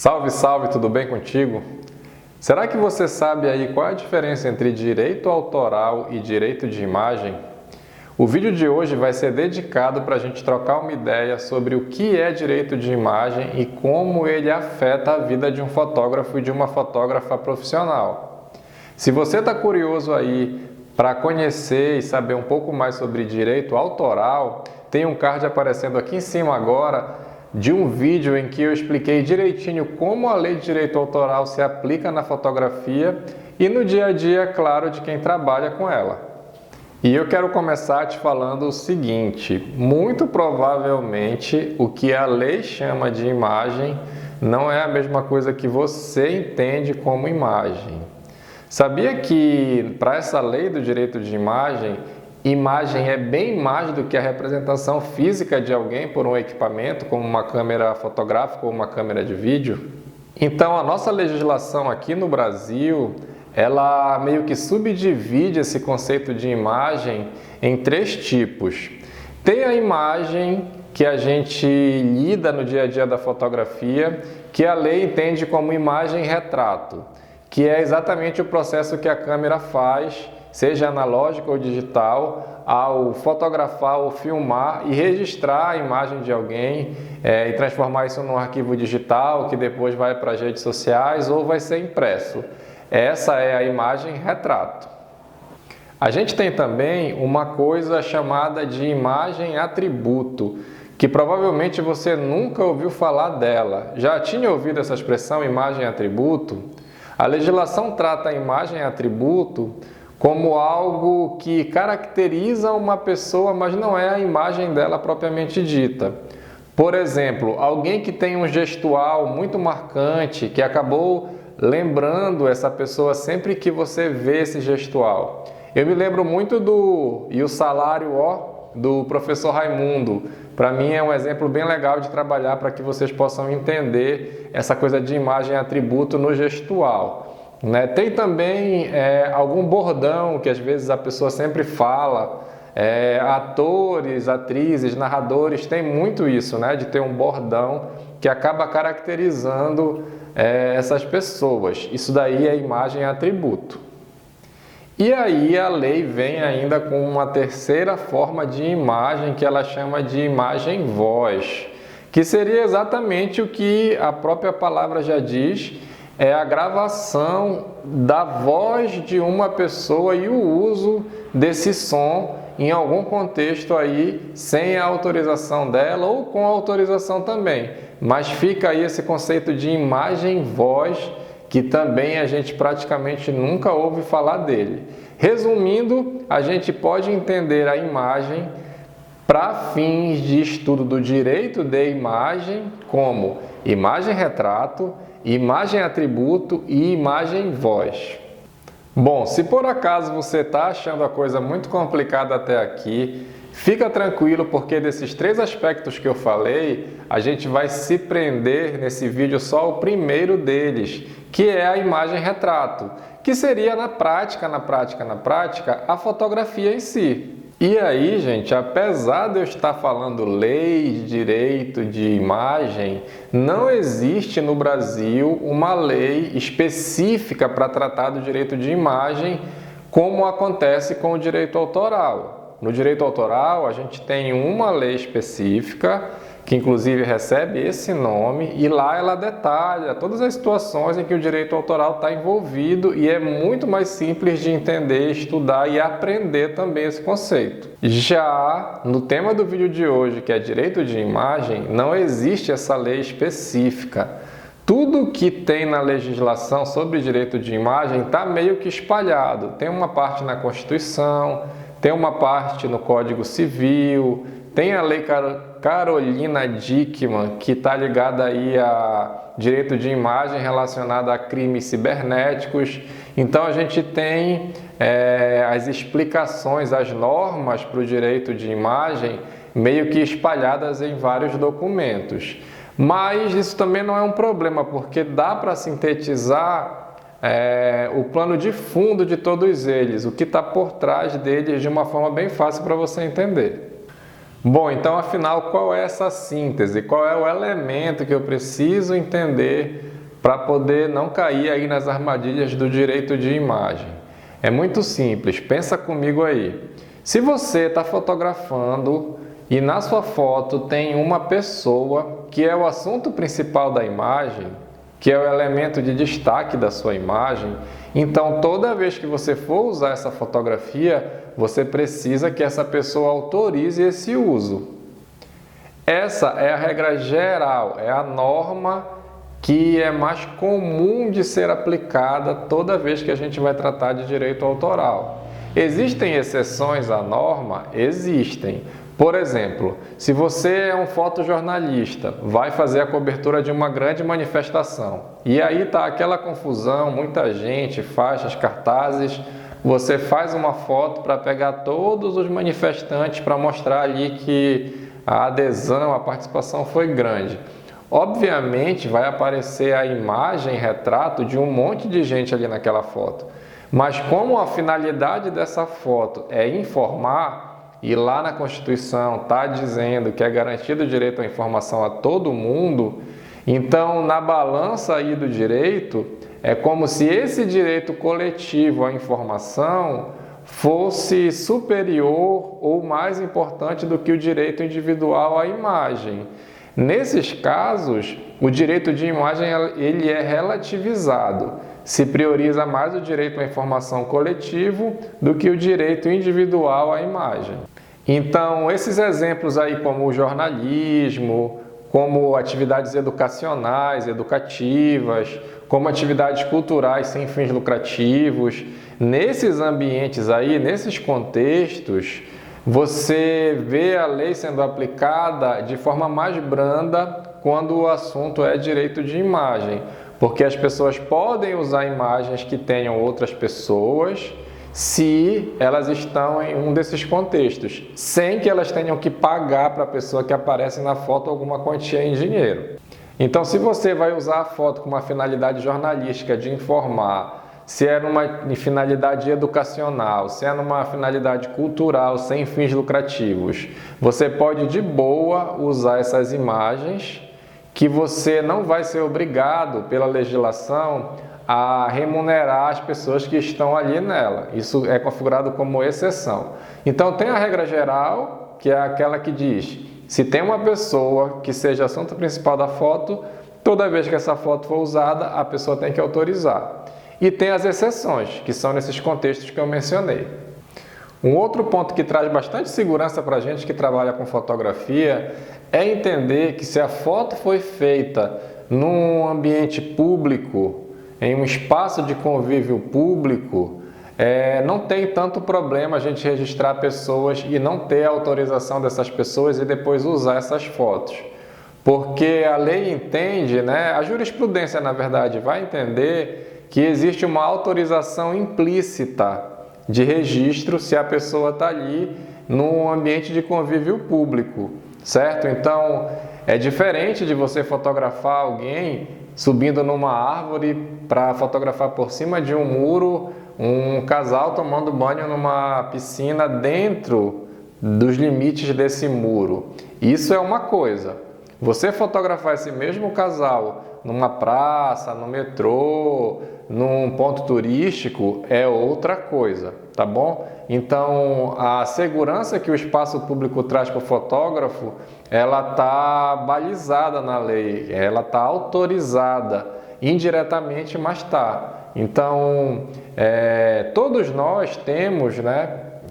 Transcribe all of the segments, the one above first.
Salve, salve, tudo bem contigo? Será que você sabe aí qual é a diferença entre direito autoral e direito de imagem? O vídeo de hoje vai ser dedicado para a gente trocar uma ideia sobre o que é direito de imagem e como ele afeta a vida de um fotógrafo e de uma fotógrafa profissional. Se você está curioso aí para conhecer e saber um pouco mais sobre direito autoral, tem um card aparecendo aqui em cima agora de um vídeo em que eu expliquei direitinho como a lei de direito autoral se aplica na fotografia e no dia a dia, claro, de quem trabalha com ela. E eu quero começar te falando o seguinte: muito provavelmente o que a lei chama de imagem não é a mesma coisa que você entende como imagem. Sabia que para essa lei do direito de imagem, imagem é bem mais do que a representação física de alguém por um equipamento, como uma câmera fotográfica ou uma câmera de vídeo? Então, a nossa legislação aqui no Brasil, ela meio que subdivide esse conceito de imagem em três tipos. Tem a imagem que a gente lida no dia a dia da fotografia, que a lei entende como imagem-retrato, que é exatamente o processo que a câmera faz, seja analógica ou digital, ao fotografar ou filmar e registrar a imagem de alguém e transformar isso num arquivo digital que depois vai para as redes sociais ou vai ser impresso. Essa é a imagem-retrato. A gente tem também uma coisa chamada de imagem-atributo, que provavelmente você nunca ouviu falar dela. Já tinha ouvido essa expressão imagem-atributo? A legislação trata a imagem-atributo como algo que caracteriza uma pessoa, mas não é a imagem dela propriamente dita. Por exemplo, alguém que tem um gestual muito marcante, que acabou lembrando essa pessoa sempre que você vê esse gestual. Eu me lembro muito do "E o salário, ó", do professor Raimundo. Para mim é um exemplo bem legal de trabalhar para que vocês possam entender essa coisa de imagem-atributo no gestual. Tem também algum bordão que às vezes a pessoa sempre fala, atores, atrizes, narradores têm muito isso, de ter um bordão que acaba caracterizando essas pessoas. Isso daí é imagem-atributo. E aí a lei vem ainda com uma terceira forma de imagem que ela chama de imagem-voz, que seria exatamente o que a própria palavra já diz, é a gravação da voz de uma pessoa e o uso desse som em algum contexto aí, sem a autorização dela ou com autorização também. Mas fica aí esse conceito de imagem-voz, que também a gente praticamente nunca ouve falar dele. Resumindo, a gente pode entender a imagem para fins de estudo do direito de imagem como imagem-retrato, imagem-atributo e imagem-voz. Bom, se por acaso você está achando a coisa muito complicada até aqui, fica tranquilo, porque desses três aspectos que eu falei, a gente vai se prender nesse vídeo só o primeiro deles, que é a imagem-retrato, que seria na prática, a fotografia em si. E aí, gente, apesar de eu estar falando lei de direito de imagem, não existe no Brasil uma lei específica para tratar do direito de imagem, como acontece com o direito autoral. No direito autoral, a gente tem uma lei específica, que inclusive recebe esse nome, e lá ela detalha todas as situações em que o direito autoral está envolvido e é muito mais simples de entender, estudar e aprender também esse conceito. Já no tema do vídeo de hoje, que é direito de imagem, não existe essa lei específica. Tudo que tem na legislação sobre direito de imagem está meio que espalhado. Tem uma parte na Constituição, tem uma parte no Código Civil, tem a Lei Carolina Dickmann, que está ligada aí a direito de imagem relacionado a crimes cibernéticos. Então a gente tem as explicações, as normas para o direito de imagem meio que espalhadas em vários documentos. Mas isso também não é um problema, porque dá para sintetizar o plano de fundo de todos eles, o que está por trás deles de uma forma bem fácil para você entender. Bom, então afinal, qual é essa síntese? Qual é o elemento que eu preciso entender para poder não cair aí nas armadilhas do direito de imagem? É muito simples, pensa comigo aí. Se você está fotografando e na sua foto tem uma pessoa que é o assunto principal da imagem, que é o elemento de destaque da sua imagem, então toda vez que você for usar essa fotografia, você precisa que essa pessoa autorize esse uso. Essa é a regra geral, é a norma que é mais comum de ser aplicada toda vez que a gente vai tratar de direito autoral. Existem exceções à norma? Existem. Por exemplo, se você é um fotojornalista, vai fazer a cobertura de uma grande manifestação, e aí está aquela confusão, muita gente, faixas, cartazes, você faz uma foto para pegar todos os manifestantes para mostrar ali que a adesão, a participação foi grande. Obviamente vai aparecer a imagem, retrato de um monte de gente ali naquela foto, mas como a finalidade dessa foto é informar, e lá na Constituição está dizendo que é garantido o direito à informação a todo mundo, então na balança aí do direito, é como se esse direito coletivo à informação fosse superior ou mais importante do que o direito individual à imagem. Nesses casos, o direito de imagem ele é relativizado. Se prioriza mais o direito à informação coletivo do que o direito individual à imagem. Então, esses exemplos aí como o jornalismo, como atividades educacionais, educativas, como atividades culturais sem fins lucrativos, nesses ambientes aí, nesses contextos, você vê a lei sendo aplicada de forma mais branda quando o assunto é direito de imagem, porque as pessoas podem usar imagens que tenham outras pessoas se elas estão em um desses contextos, sem que elas tenham que pagar para a pessoa que aparece na foto alguma quantia em dinheiro. Então, se você vai usar a foto com uma finalidade jornalística de informar, se é numa finalidade educacional, se é numa finalidade cultural, sem fins lucrativos, você pode de boa usar essas imagens que você não vai ser obrigado pela legislação a remunerar as pessoas que estão ali nela. Isso é configurado como exceção. Então tem a regra geral, que é aquela que diz, se tem uma pessoa que seja assunto principal da foto, toda vez que essa foto for usada, a pessoa tem que autorizar. E tem as exceções, que são nesses contextos que eu mencionei. Um outro ponto que traz bastante segurança para a gente que trabalha com fotografia é entender que se a foto foi feita num ambiente público, em um espaço de convívio público, não tem tanto problema a gente registrar pessoas e não ter a autorização dessas pessoas e depois usar essas fotos. Porque a lei entende, a jurisprudência, na verdade, vai entender que existe uma autorização implícita de registro se a pessoa está ali num ambiente de convívio público, certo? Então, é diferente de você fotografar alguém subindo numa árvore para fotografar por cima de um muro um casal tomando banho numa piscina dentro dos limites desse muro. Isso é uma coisa. Você fotografar esse mesmo casal numa praça, no metrô, num ponto turístico é outra coisa, tá bom? Então, a segurança que o espaço público traz para o fotógrafo, ela está balizada na lei, ela está autorizada, indiretamente, mas está. Então, todos nós temos,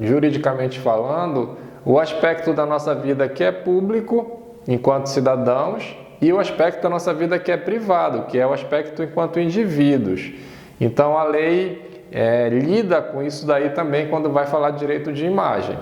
juridicamente falando, o aspecto da nossa vida que é público, enquanto cidadãos, e o aspecto da nossa vida que é privado, que é o aspecto enquanto indivíduos. Então, a lei lida com isso daí também quando vai falar de direito de imagem.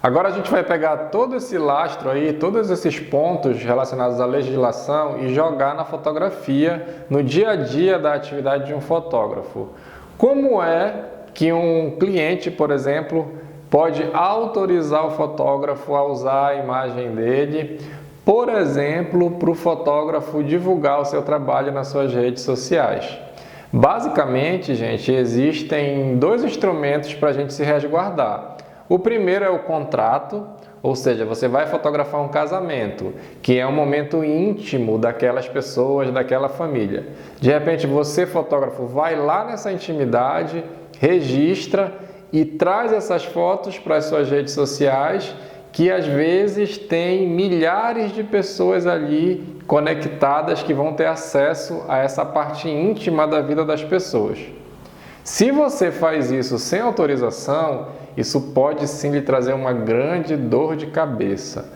Agora a gente vai pegar todo esse lastro aí, todos esses pontos relacionados à legislação e jogar na fotografia, no dia a dia da atividade de um fotógrafo. Como é que um cliente, por exemplo, pode autorizar o fotógrafo a usar a imagem dele, por exemplo, para o fotógrafo divulgar o seu trabalho nas suas redes sociais? Basicamente, gente, existem dois instrumentos para a gente se resguardar. O primeiro é o contrato, ou seja, você vai fotografar um casamento, que é um momento íntimo daquelas pessoas, daquela família. De repente você, fotógrafo, vai lá nessa intimidade, registra e traz essas fotos para as suas redes sociais, que às vezes tem milhares de pessoas ali conectadas que vão ter acesso a essa parte íntima da vida das pessoas. Se você faz isso sem autorização, isso pode sim lhe trazer uma grande dor de cabeça.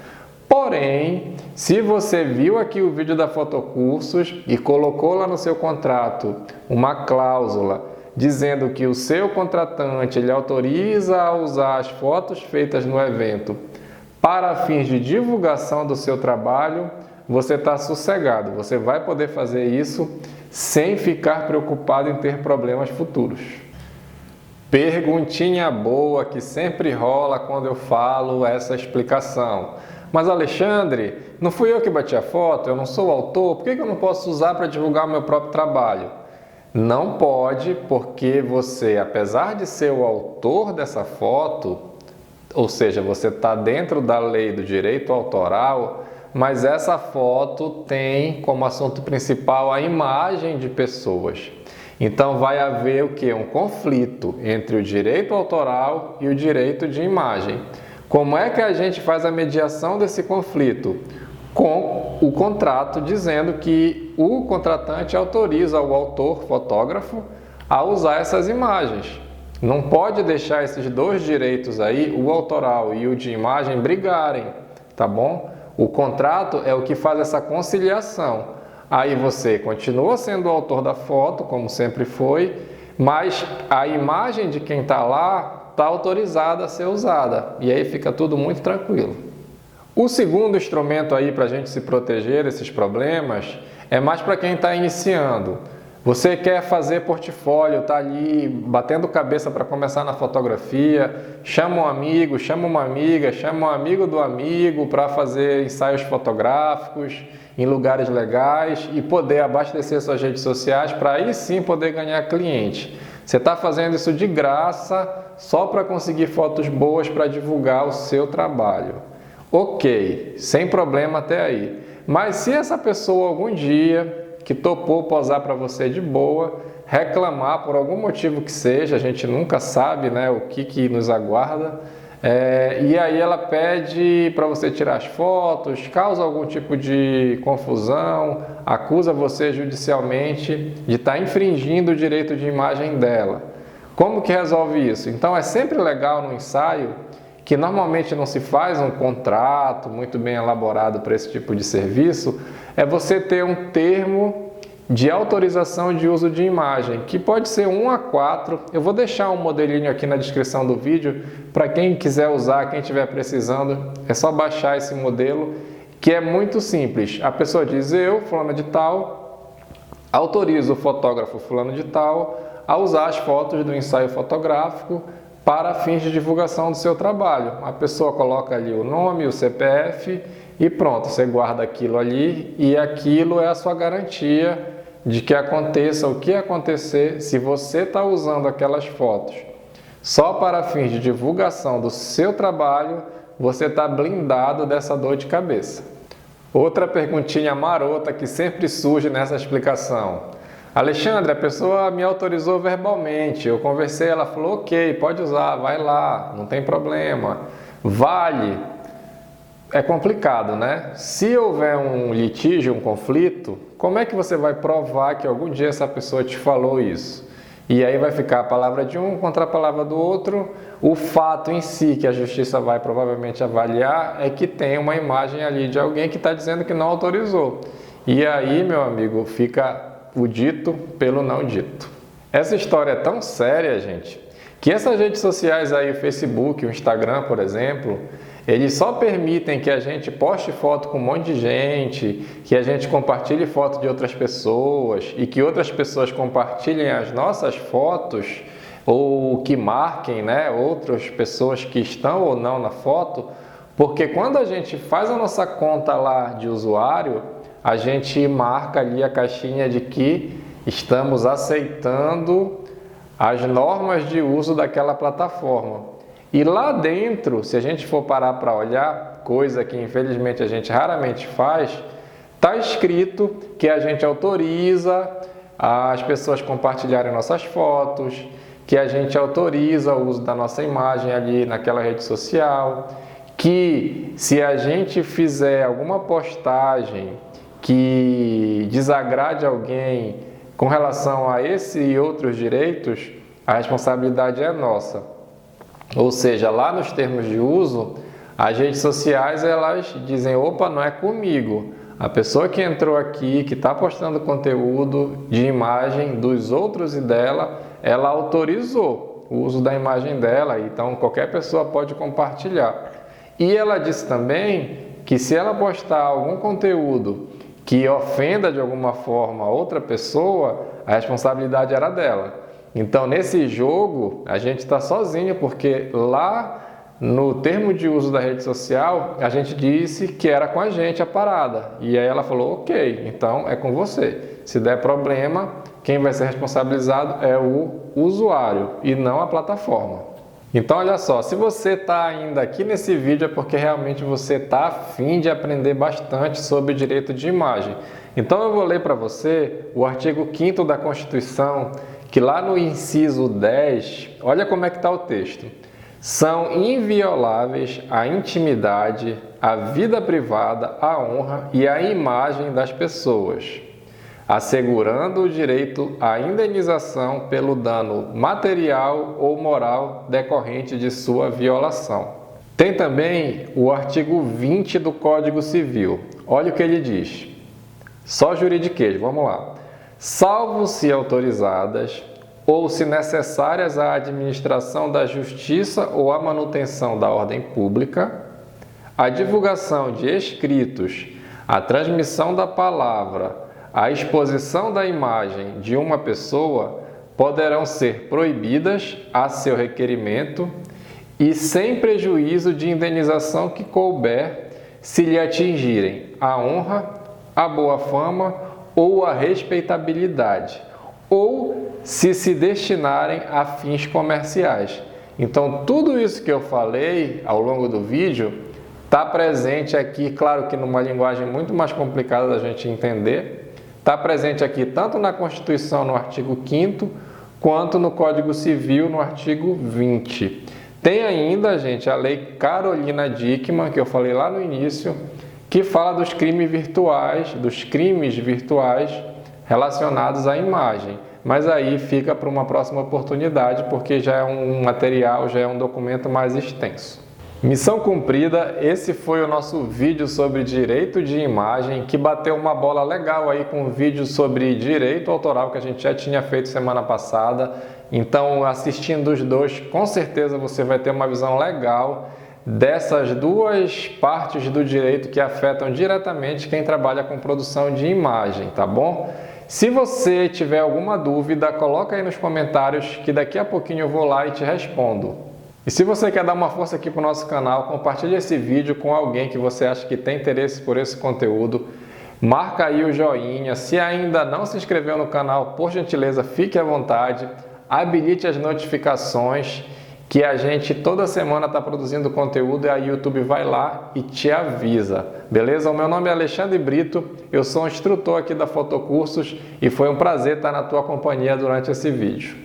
Porém, se você viu aqui o vídeo da Fotocursos e colocou lá no seu contrato uma cláusula dizendo que o seu contratante ele autoriza a usar as fotos feitas no evento para fins de divulgação do seu trabalho, você está sossegado. Você vai poder fazer isso sem ficar preocupado em ter problemas futuros. Perguntinha boa que sempre rola quando eu falo essa explicação. Mas Alexandre, não fui eu que bati a foto, eu não sou o autor, por que eu não posso usar para divulgar o meu próprio trabalho? Não pode, porque você, apesar de ser o autor dessa foto, ou seja, você está dentro da lei do direito autoral, mas essa foto tem como assunto principal a imagem de pessoas. Então vai haver o que? Um conflito entre o direito autoral e o direito de imagem. Como é que a gente faz a mediação desse conflito? Com o contrato dizendo que o contratante autoriza o autor, fotógrafo, a usar essas imagens. Não pode deixar esses dois direitos aí, o autoral e o de imagem, brigarem, tá bom? O contrato é o que faz essa conciliação. Aí você continua sendo o autor da foto, como sempre foi, mas a imagem de quem está lá está autorizada a ser usada. E aí fica tudo muito tranquilo. O segundo instrumento aí para a gente se proteger desses problemas é mais para quem está iniciando. Você quer fazer portfólio, está ali batendo cabeça para começar na fotografia, chama um amigo, chama uma amiga, chama um amigo do amigo para fazer ensaios fotográficos em lugares legais e poder abastecer suas redes sociais para aí sim poder ganhar cliente. Você está fazendo isso de graça só para conseguir fotos boas para divulgar o seu trabalho. Ok, sem problema até aí. Mas se essa pessoa algum dia que topou posar para você de boa, reclamar por algum motivo que seja, a gente nunca sabe, né, o que nos aguarda, e aí ela pede para você tirar as fotos, causa algum tipo de confusão, acusa você judicialmente de estar infringindo o direito de imagem dela. Como que resolve isso? Então é sempre legal no ensaio, que normalmente não se faz um contrato muito bem elaborado para esse tipo de serviço, é você ter um termo de autorização de uso de imagem, que pode ser 1 a 4. Eu vou deixar um modelinho aqui na descrição do vídeo, para quem quiser usar, quem estiver precisando, é só baixar esse modelo, que é muito simples. A pessoa diz, eu, fulano de tal, autorizo o fotógrafo fulano de tal a usar as fotos do ensaio fotográfico para fins de divulgação do seu trabalho. A pessoa coloca ali o nome, o CPF e pronto, você guarda aquilo ali e aquilo é a sua garantia de que aconteça o que acontecer. Se você está usando aquelas fotos só para fins de divulgação do seu trabalho, você está blindado dessa dor de cabeça. Outra perguntinha marota que sempre surge nessa explicação. Alexandre, a pessoa me autorizou verbalmente, eu conversei, ela falou, ok, pode usar, vai lá, não tem problema. Vale. É complicado, né? Se houver um litígio, um conflito, como é que você vai provar que algum dia essa pessoa te falou isso? E aí vai ficar a palavra de um contra a palavra do outro. O fato em si que a justiça vai provavelmente avaliar é que tem uma imagem ali de alguém que está dizendo que não autorizou. E aí, meu amigo, fica o dito pelo não dito. Essa história é tão séria, gente, que essas redes sociais aí, o Facebook, o Instagram, por exemplo, eles só permitem que a gente poste foto com um monte de gente, que a gente compartilhe foto de outras pessoas e que outras pessoas compartilhem as nossas fotos ou que marquem, né, outras pessoas que estão ou não na foto, porque quando a gente faz a nossa conta lá de usuário, a gente marca ali a caixinha de que estamos aceitando as normas de uso daquela plataforma. E lá dentro, se a gente for parar para olhar, coisa que infelizmente a gente raramente faz, está escrito que a gente autoriza as pessoas compartilharem nossas fotos, que a gente autoriza o uso da nossa imagem ali naquela rede social, que se a gente fizer alguma postagem que desagrade alguém com relação a esse e outros direitos, a responsabilidade é nossa. Ou seja, lá nos termos de uso, as redes sociais elas dizem, opa, não é comigo. A pessoa que entrou aqui, que está postando conteúdo de imagem dos outros e dela, ela autorizou o uso da imagem dela, então qualquer pessoa pode compartilhar. E ela disse também que se ela postar algum conteúdo que ofenda de alguma forma outra pessoa, a responsabilidade era dela. Então, nesse jogo, a gente está sozinho, porque lá no termo de uso da rede social, a gente disse que era com a gente a parada. E aí ela falou, ok, então é com você. Se der problema, quem vai ser responsabilizado é o usuário e não a plataforma. Então, olha só, se você está ainda aqui nesse vídeo é porque realmente você está a fim de aprender bastante sobre direito de imagem. Então, eu vou ler para você o artigo 5º da Constituição, que lá no inciso 10, olha como é que está o texto. São invioláveis a intimidade, a vida privada, a honra e a imagem das pessoas, assegurando o direito à indenização pelo dano material ou moral decorrente de sua violação. Tem também o artigo 20 do Código Civil. Olha o que ele diz. Só juridiquês, vamos lá. Salvo se autorizadas ou se necessárias à administração da justiça ou à manutenção da ordem pública, a divulgação de escritos, a transmissão da palavra, a exposição da imagem de uma pessoa poderão ser proibidas a seu requerimento e sem prejuízo de indenização que couber se lhe atingirem a honra, a boa fama ou a respeitabilidade, ou se destinarem a fins comerciais. Então, tudo isso que eu falei ao longo do vídeo está presente aqui, claro que numa linguagem muito mais complicada da gente entender, está presente aqui tanto na Constituição, no artigo 5º, quanto no Código Civil, no artigo 20. Tem ainda, gente, a Lei Carolina Dickmann, que eu falei lá no início, que fala dos crimes virtuais relacionados à imagem. Mas aí fica para uma próxima oportunidade, porque já é um material, já é um documento mais extenso. Missão cumprida, esse foi o nosso vídeo sobre direito de imagem, que bateu uma bola legal aí com o vídeo sobre direito autoral que a gente já tinha feito semana passada. Então, assistindo os dois, com certeza você vai ter uma visão legal dessas duas partes do direito que afetam diretamente quem trabalha com produção de imagem, tá bom? Se você tiver alguma dúvida, coloca aí nos comentários que daqui a pouquinho eu vou lá e te respondo. E se você quer dar uma força aqui para o nosso canal, compartilhe esse vídeo com alguém que você acha que tem interesse por esse conteúdo. Marca aí o joinha. Se ainda não se inscreveu no canal, por gentileza, fique à vontade. Habilite as notificações, que a gente toda semana está produzindo conteúdo e a YouTube vai lá e te avisa. Beleza? O meu nome é Alexandre Brito, eu sou um instrutor aqui da Fotocursos e foi um prazer estar na tua companhia durante esse vídeo.